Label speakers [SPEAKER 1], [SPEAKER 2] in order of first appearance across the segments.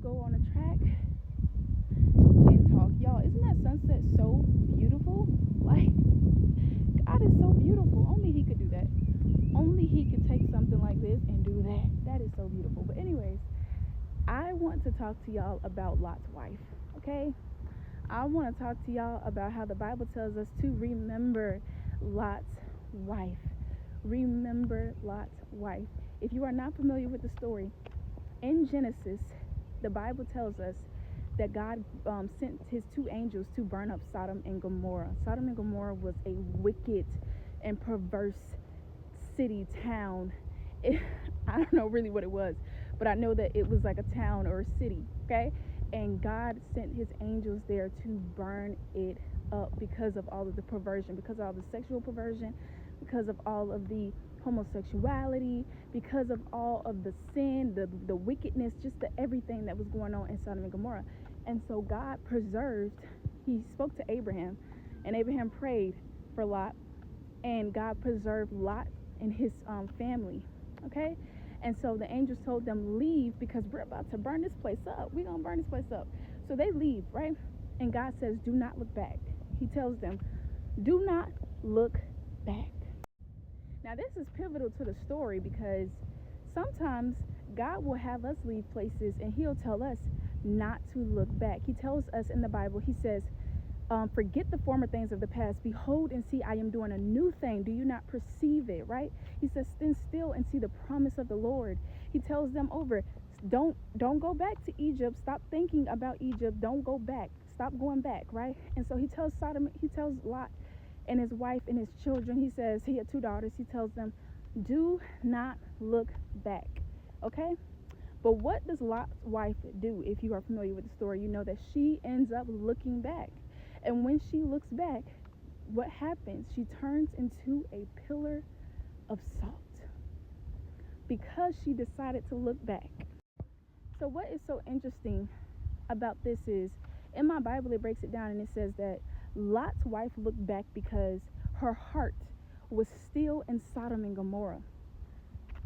[SPEAKER 1] go on a track and talk. Y'all, isn't that sunset so beautiful? Like, God is so beautiful. Only He could do that. Only He could take something like this and do that. That is so beautiful. But anyways, I want to talk to y'all about Lot's wife, okay? I want to talk to y'all about how the Bible tells us to remember Lot's wife. Remember Lot's wife. If you are not familiar with the story, in Genesis, the Bible tells us that God sent his two angels to burn up Sodom and Gomorrah. Sodom and Gomorrah was a wicked and perverse city, town. I don't know really what it was, but I know that it was like a town or a city, okay? And God sent his angels there to burn it up because of all of the perversion, because of all the sexual perversion, because of all of the homosexuality, because of all of the sin, the wickedness, just the everything that was going on in Sodom and Gomorrah. And so God preserved, he spoke to Abraham, and Abraham prayed for Lot, and God preserved Lot and his family, okay? And so the angels told them, leave, because we're about to burn this place up. We're going to burn this place up. So they leave, right? And God says, do not look back. He tells them, do not look back. Now, this is pivotal to the story because sometimes God will have us leave places and he'll tell us not to look back. He tells us in the Bible, he says, forget the former things of the past. Behold and see, I am doing a new thing. Do you not perceive it, right? He says, stand still and see the promise of the Lord. He tells them over, don't go back to Egypt. Stop thinking about Egypt. Don't go back. Stop going back, right? And so he tells Lot and his wife and his children, he says, he had two daughters, he tells them, do not look back, okay? But what does Lot's wife do? If you are familiar with the story, you know that she ends up looking back. And when she looks back, what happens? She turns into a pillar of salt because she decided to look back. So what is so interesting about this is, in my Bible, it breaks it down and it says that Lot's wife looked back because her heart was still in Sodom and Gomorrah.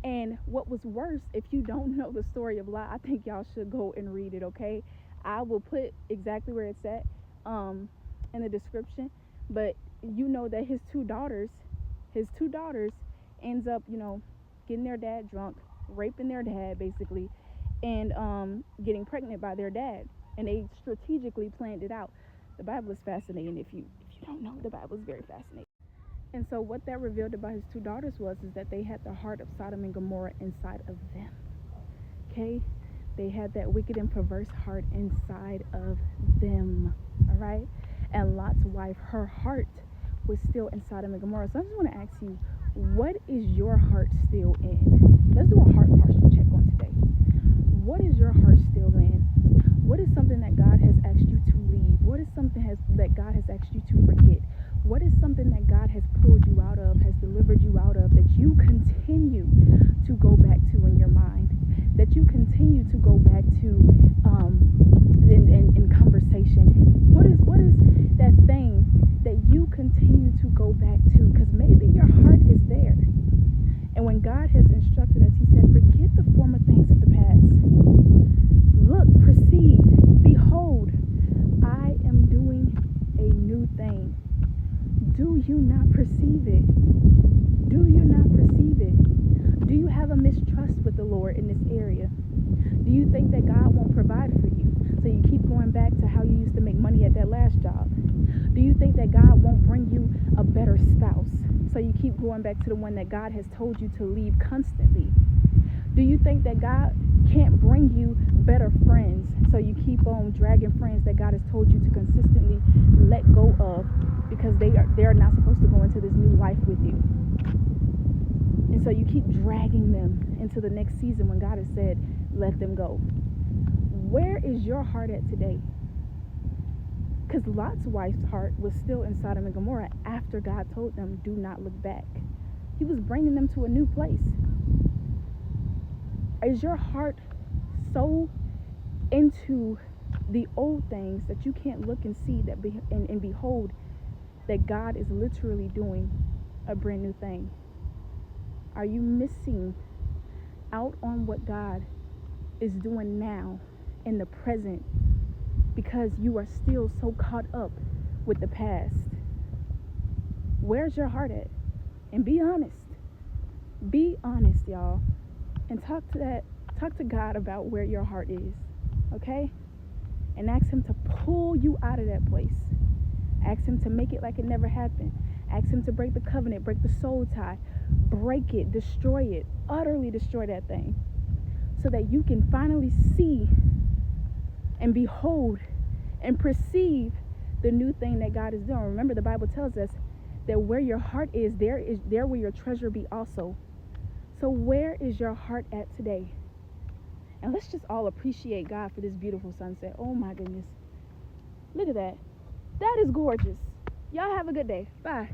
[SPEAKER 1] And what was worse, if you don't know the story of Lot, I think y'all should go and read it, okay? I will put exactly where it's at in the description. But you know that his two daughters ends up, getting their dad drunk, raping their dad basically, and getting pregnant by their dad. And they strategically planned it out. The Bible is fascinating. If you don't know, the Bible is very fascinating. And so what that revealed about his two daughters is that they had the heart of Sodom and Gomorrah inside of them. Okay? They had that wicked and perverse heart inside of them. All right? And Lot's wife, her heart was still in Sodom and Gomorrah. So I just want to ask you, what is your heart still in? Let's do a heart posture check on today. What is your heart still in? What is something that God has asked you to leave? What is something that God has asked you to forget? What is something that God has pulled you out of, has delivered you out of, that you continue to go back to in your mind, that you continue to go back to in conversation? What is that thing that you continue to go back to? Because maybe your heart is there. And when God has instructed us, he said, forget the former things of the past. Look, perceive, behold, I am doing a new thing. Do you not perceive it? Do you not perceive it? Do you have a mistrust with the Lord in this area? Do you think that God won't provide for you? So you keep going back to how you used to make money at that last job? Do you think that God won't bring you a better spouse? So you keep going back to the one that God has told you to leave constantly? Do you think that God can't bring you better friends? So you keep on dragging friends that God has told you to consistently let go of because they're not supposed to go into this new life with you. And so you keep dragging them into the next season when God has said, let them go. Where is your heart at today? Because Lot's wife's heart was still in Sodom and Gomorrah after God told them, do not look back. He was bringing them to a new place. Is your heart so into the old things that you can't look and see and behold that God is literally doing a brand new thing? Are you missing out on what God is doing now in the present because you are still so caught up with the past. Where's your heart at? And be honest. Be honest, y'all. And talk to God about where your heart is. Okay? And ask him to pull you out of that place. Ask him to make it like it never happened. Ask him to break the covenant, break the soul tie, break it, destroy it, utterly destroy that thing, so that you can finally see and behold and perceive the new thing that God is doing. Remember, the Bible tells us that where your heart is there will your treasure be also. So where is your heart at today? And let's just all appreciate God for this beautiful sunset. Oh my goodness. Look at that. That is gorgeous. Y'all have a good day. Bye.